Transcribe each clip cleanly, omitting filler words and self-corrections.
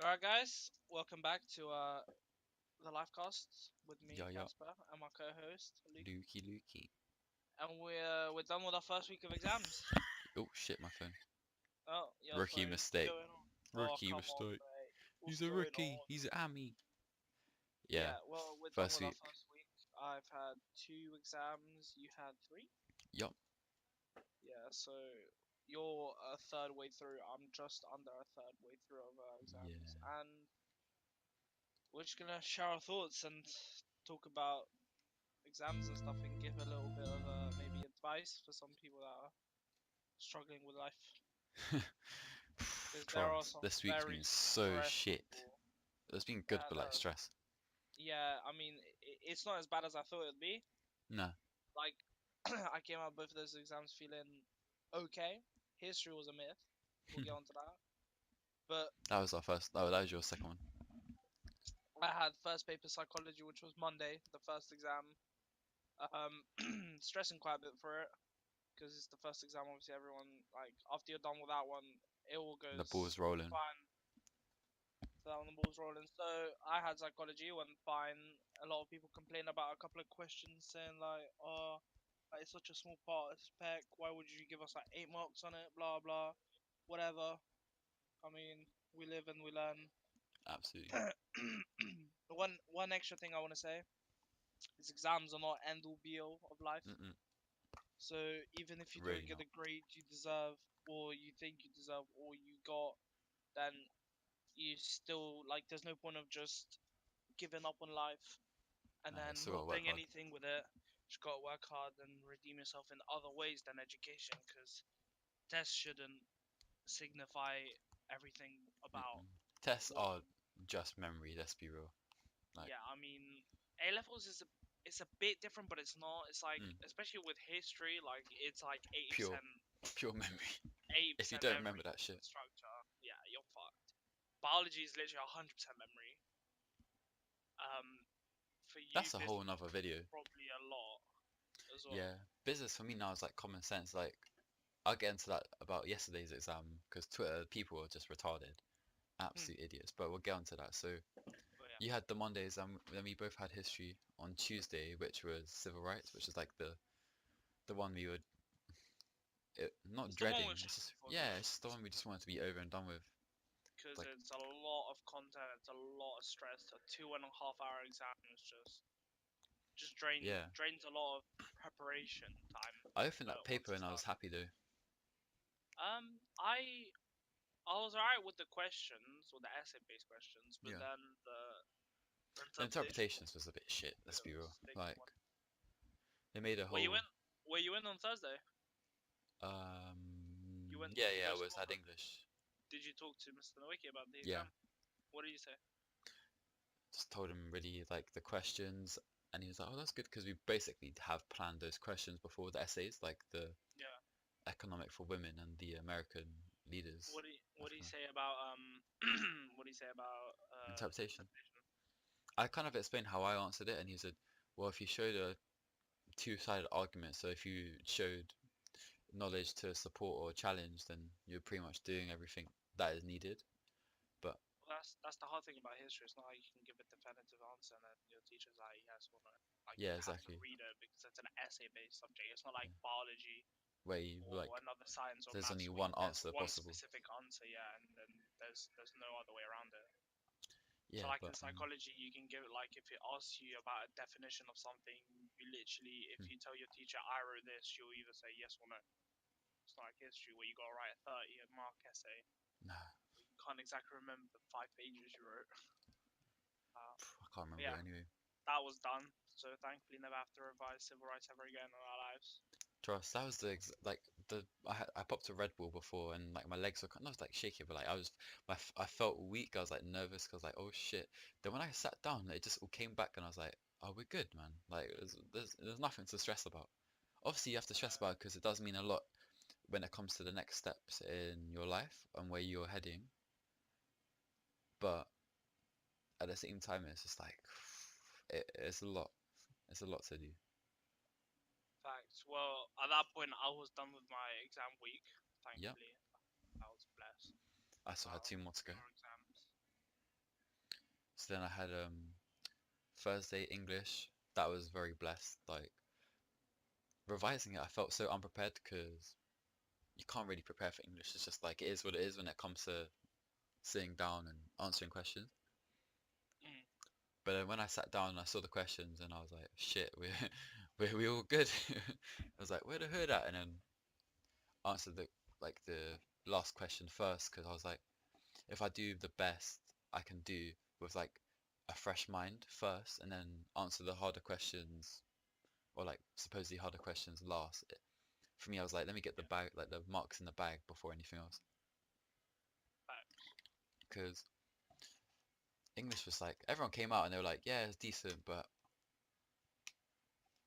Alright guys, welcome back to the livecast with me, Yeah, yeah. Casper, and my co-host, Luke. Lukey, Lukey. And we're done with our first week of exams. Oh shit, my phone. Oh, your Rookie phone, what's mistake. going on? Oh, Rookie come on, mistake. mate. He's What's a going rookie. on? He's an Ammy. Yeah. Yeah, well, we're done First with our week. first week. I've had two exams, you had three? Yup. Yeah, so you're a third way through. I'm just under a third way through of exams. Yeah. And we're just gonna share our thoughts and talk about exams and stuff and give a little bit of maybe advice for some people that are struggling with life because there are Trust. some This week's very been so stressed shit. people It's been good, that but like stress. yeah, I mean it's not as bad as I thought it'd be. Nah. Like I came out both of those exams feeling okay. History was a myth. We'll get onto that. But That was our first. Oh, that was your second one. I had first paper psychology, which was Monday, the first exam. Stressing quite a bit for it because it's the first exam. Obviously, everyone like after you're done with that one, it all The goes ball's rolling. fine. So that one, the ball's rolling. So I had psychology, went fine. A lot of people complain about a couple of questions, saying like, "Oh, like, it's such a small part of spec. Why would you give us like 8 marks on it? Blah blah, whatever." I mean, we live and we learn. Absolutely. One extra thing I want to say is exams are not end all be all of life. Mm-mm. So even if you don't Really get not. the grade you deserve, or you think you deserve, or you got, then you still like. There's no point of just giving up on life and Nah, you then still not gotta work doing hard. anything with it. Just gotta work hard and redeem yourself in other ways than education, because tests shouldn't signify everything about Mm-mm. Tests what are you. just memory. Let's be real. Like, Yeah, I mean, A levels is a bit different, but it's not. It's like, mm, especially with history, like it's like eighty pure, percent, pure memory. eighty If you percent don't memory, remember that shit. structure. Yeah, you're fucked. Biology is literally 100% memory. Um, for you, That's a whole business nother video. probably a lot as well. Yeah, business for me now is like common sense. Like, I'll get into that about yesterday's exam because Twitter people are just retarded, Hmm. absolute idiots. But we'll get onto that. So But yeah, you had the Mondays, and then we both had history on Tuesday, which was civil rights, which is like the one we would not it's the one dreading. we're It's just stressing for the yeah, it's most. just the one we just wanted to be over and done with. Because Like it's a lot of content, it's a lot of stress. A 2.5 hour exam is just yeah, drains a lot of preparation time. I opened But that once paper it's and I was done, happy though. I was alright with the questions, with the essay based questions, but Yeah, then the the interpretation was interpretations was a bit shit. a Let's bit of be a real. sticky Like one. they made a Were you whole in? Were you in on Thursday? You went? yeah, Did you yeah, go I to was school on had Thursday? English. Did you talk to Mr. Nowicki about the Yeah, exam? What did you say? just told him really like the questions, and he was like, "Oh, that's good because we basically have planned those questions before the essays, like the Yeah. economic for women and the American leaders. What do you African say about what do you say about interpretation. interpretation? I kind of explained how I answered it, and he said, "Well, if you showed a two-sided argument, so if you showed knowledge to support or challenge, then you're pretty much doing everything that is needed." But Well, that's the hard thing about history. It's not like you can give a definitive answer and then your teacher's like yes or no. Like yeah, you have to exactly. read it because it's an essay-based subject. It's not Yeah. like biology Where you or like, another science or there's maths only where one there's answer one possible. specific answer, yeah, and then there's no other way around it. So Yeah, like in but psychology, you can give like if it asks you about a definition of something, you literally if hmm, you tell your teacher I wrote this, you'll either say yes or no. It's not like history where you got to write a 30 mark essay. nah, You can't exactly remember the 5 pages you wrote. I can't But remember yeah, it anyway. that was done. So thankfully, never have to revise civil rights ever again in our lives. Trust. That was like the I popped a Red Bull before and like my legs were kind of like shaky, but like I felt weak. I was like nervous because like oh shit. Then when I sat down, it just all came back and I was like, oh we're good, man. Like there's nothing to stress about. Obviously you have to stress about it because it does mean a lot when it comes to the next steps in your life and where you're heading. But at the same time, it's just like it's a lot. It's a lot to do. Facts. Well, at that point, I was done with my exam week. Yep. Thankfully, I was blessed. I still had two more to go. More exams. So then I had Thursday English. That was very blessed. Like revising it, I felt so unprepared because you can't really prepare for English. It's just like it is what it is when it comes to sitting down and answering questions. Mm. But then when I sat down and I saw the questions and I was like, shit, we're we all good. I was like, where the hood at? And then answered the last question first because I was like, if I do the best I can do with like a fresh mind first and then answer the harder questions or like supposedly harder questions last. For me, I was like, let me get the bag, like the marks in the bag before anything else. Facts. Because English was like, everyone came out and they were like, yeah, it's decent, but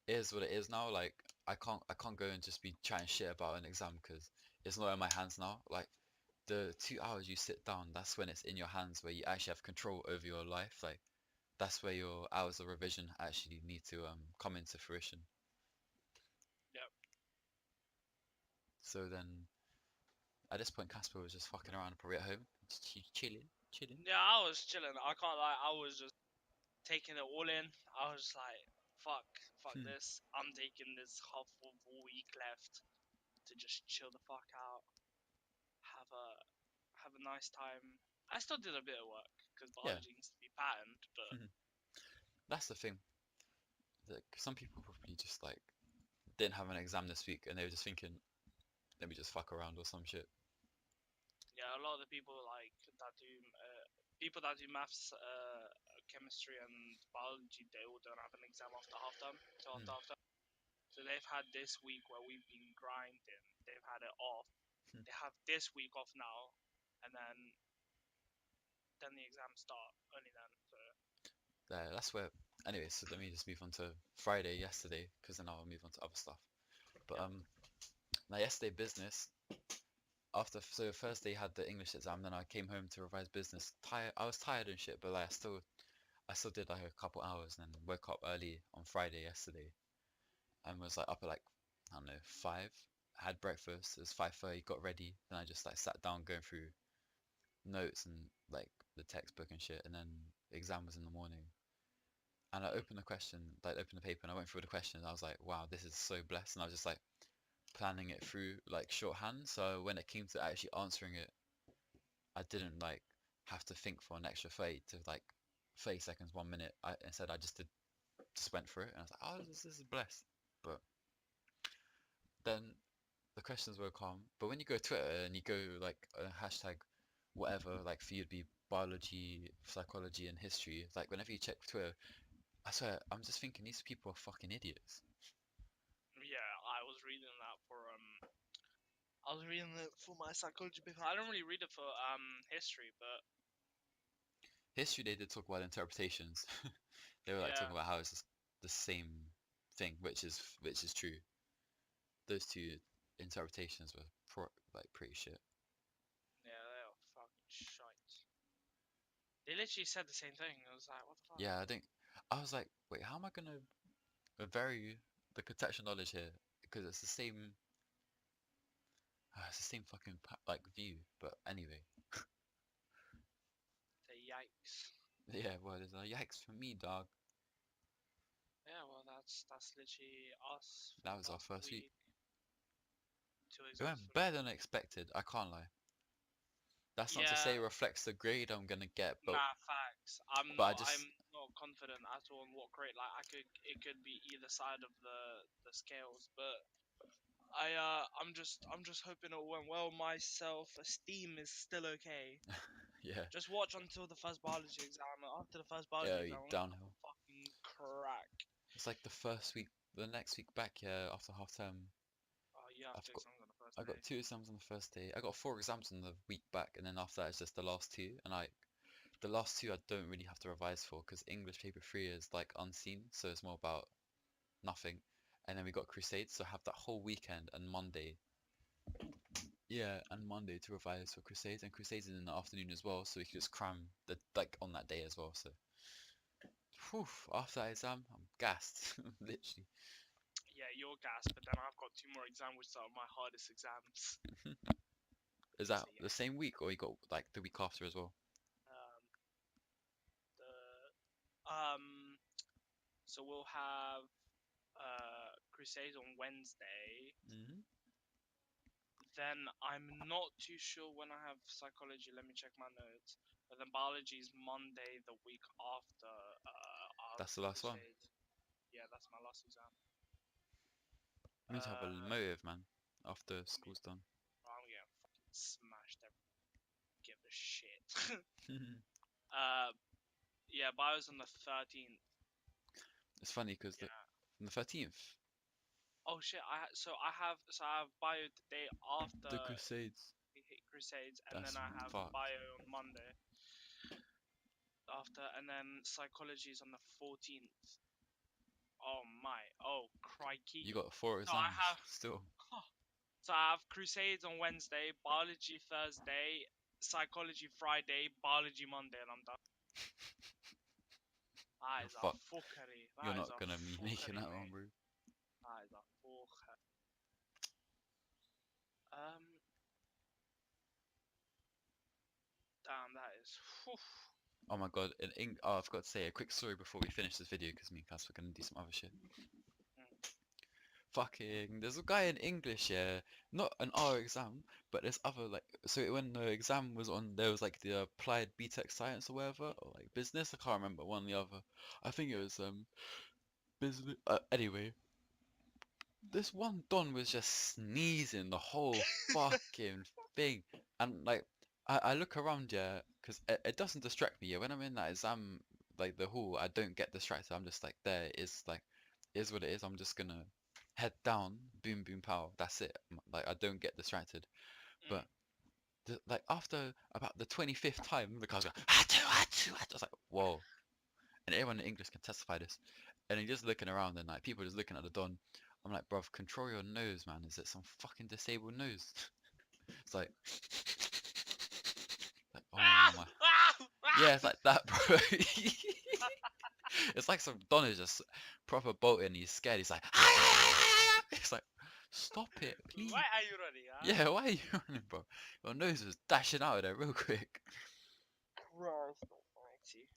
it is what it is now. Like, I can't go and just be chatting shit about an exam because it's not in my hands now. Like, the 2 hours you sit down, that's when it's in your hands where you actually have control over your life. Like, that's where your hours of revision actually need to come into fruition. Yep. So then, at this point, Casper was just fucking around, probably at home, just chilling. Yeah, I was chilling. I can't lie. I was just taking it all in. I was like, fuck this. I'm taking this half of a week left to just chill the fuck out, have a have a nice time. I still did a bit of work because Yeah, biology needs to be patterned, but that's the thing. Like, some people probably just like didn't have an exam this week and they were just thinking, let me just fuck around or some shit. yeah, a lot of the people like that do people that do maths, chemistry, and biology, they all don't have an exam after half term. So Hmm. after half term, so they've had this week where we've been grinding. They've had it off. Hmm. They have this week off now, and then the exams start only then. So That's where. Anyway, so let me just move on to Friday yesterday, because then I'll move on to other stuff. But yeah, now yesterday business. After so Thursday had the English exam, then I came home to revise business. Tired, I was tired and shit, but like I still did like a couple hours, and then woke up early on Friday yesterday, and was like up at like I don't know 5. Had breakfast. It was 5:30. Got ready. Then I just like sat down going through notes and like the textbook and shit, and then the exam was in the morning. And I opened the question, like opened the paper, and I went through the questions. I was like, wow, this is so blessed. And I was just like planning it through like shorthand. So when it came to actually answering it, I didn't like have to think for an extra 30 to like 30 seconds, 1 minute. Instead I just went through it, and I was like, oh, this is blessed. But then the questions were calm. But when you go to Twitter and you go like hashtag whatever, like for you to be biology, psychology, and history, like whenever you check Twitter, I swear I'm just thinking these people are fucking idiots. yeah, I was reading that for I was reading it for my psychology paper. I don't really read it for history, but History they did talk about interpretations. They were like yeah, talking about how it's just the same thing, which is true. Those two interpretations were like pretty shit. yeah, they are fucking shite. They literally said the same thing. I was like, what the fuck? Yeah, I was like, wait, how am I gonna vary the contextual knowledge here? Because it's the same fucking like view. But anyway, The yikes. yeah, well, there's a yikes for me, dog. Yeah, well, that's literally us for That the was our past first week. week. Two It exams went for me. better than expected. I can't lie. That's not to Yeah, say it reflects the grade I'm gonna get, but nah, facts. I'm but I not. just I'm not confident at all on what grade. Like, I could. It could be either side of the scales. But I'm just hoping it went well. My self-esteem is still okay. yeah, Just watch until the first biology exam. After the first biology yeah, exam, I'm gonna downhill. fucking crack. It's like the first week, the next week back, yeah, after half term. Oh, you have I've two got exams on the first I day. got 2 exams on the first day. I got 4 exams on the week back, and then after that it's just the last two. And the last two I don't really have to revise for because English paper three is like unseen, so it's more about nothing. And then we got Crusades, so I have that whole weekend and Monday. Yeah, and Monday to revise for Crusades, and Crusades is in the afternoon as well, so we can just cram the like on that day as well. So, whew, after that exam, I'm gassed, literally. Yeah, you're gas, but then I've got two more exams, which are my hardest exams. Is that So the yeah, same week, or you got like the week after as well? um, the So we'll have Crusades on Wednesday. Hmm. Then I'm not too sure when I have psychology. Let me check my notes. But then biology is Monday, the week after. That's the last one. Crusades. Yeah, that's my last exam. You need to have a motive, man. After school's done. I'm getting fucking smashed. Give a shit. Yeah, bio's on the 13th. It's funny because Yeah. on the 13th, Oh shit! I have bio the day after the Crusades. we hit Crusades, and That's then I have fucked. bio on Monday after, and then psychology is on the 14th. Oh my! Oh crikey! You got 4 So I exams have still. so I have Crusades on Wednesday, biology Thursday, psychology Friday, biology Monday, and I'm done. That You're is a fucked. fuckery. You're That is not a gonna be making fuckery, that one, mate. bro. That is a fucker. Damn, that is. Whew. Oh my god, oh, I forgot to say a quick story before we finish this video because me and Cass were gonna do some other shit. Fucking, there's a guy in English, yeah, not an R exam, but there's other like, so when the exam was on, there was like the applied BTEC science or whatever, or like business, I can't remember, one or the other. I think it was business. Anyway, this one Don was just sneezing the whole fucking thing, and like I look around, yeah, because it doesn't distract me. Yeah, when I'm in that exam, like the hall, I don't get distracted. I'm just like there. It's like is what it is. I'm just gonna head down, boom boom pow. That's it. Like I don't get distracted. But like after about the 25th time, the guy's going, "Achoo, achoo, achoo." I was like, whoa. And everyone in English can testify this. And he's just looking around and like people just looking at the Don. I'm like, bruv, control your nose, man. Is it some fucking disabled nose? It's like, oh my. Yeah, it's like that, bro. It's like some Don is just proper bolting. He's scared. He's like, it's like, stop it, please. Why are you running? Huh? Yeah, why are you running, bro? Your nose was dashing out of there real quick. Christ almighty.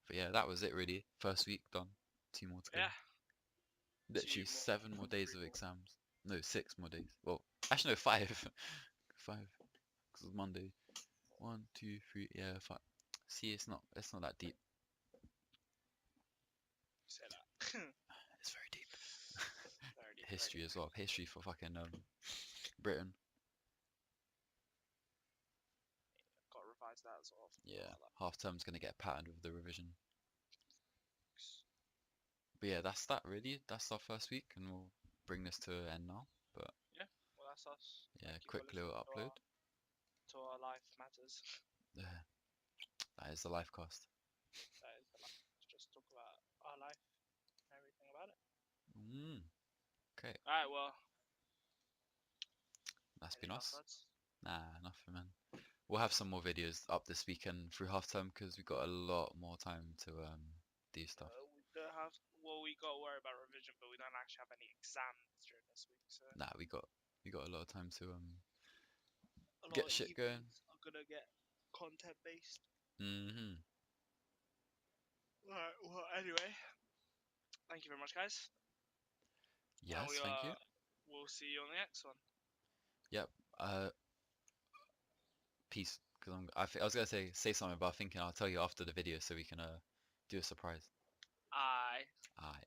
But yeah, that was it really. First week done. 2 more to go. Yeah. Literally 2 more. 7 more days 3 of more. exams. No, 6 more days. Well, actually no, 5. 5. Because it's Monday. 1, 2, 3. Yeah, 5. See, it's not that deep. Say that. It's very deep. Very deep, History very as well. History for fucking Britain. Got to revise that as well. Yeah, half term's gonna get patterned with the revision. But yeah, that's that really. That's our first week, and we'll bring this to an end now. But Yeah, well that's us. yeah, Thank you for quick little listening upload. to our life matters. Yeah, that is the life cast. That is the life. Let's just talk about our life and everything about it. Okay, Alright, well. that's been Any us. last words? Nah, nothing, man. We'll have some more videos up this weekend through half term because we got a lot more time to do stuff. We don't have. Well, we got to worry about revision, but we don't actually have any exams during this week, so. Nah, we got a lot of time to A lot get of shit going. evenings are gonna get content based. Alright, well, anyway. Thank you very much, guys. Yes, And thank you. We'll see you on the next one. Yep. Peace. Because I was gonna say something, but I'm thinking I'll tell you after the video so we can do a surprise. Aye. Alright.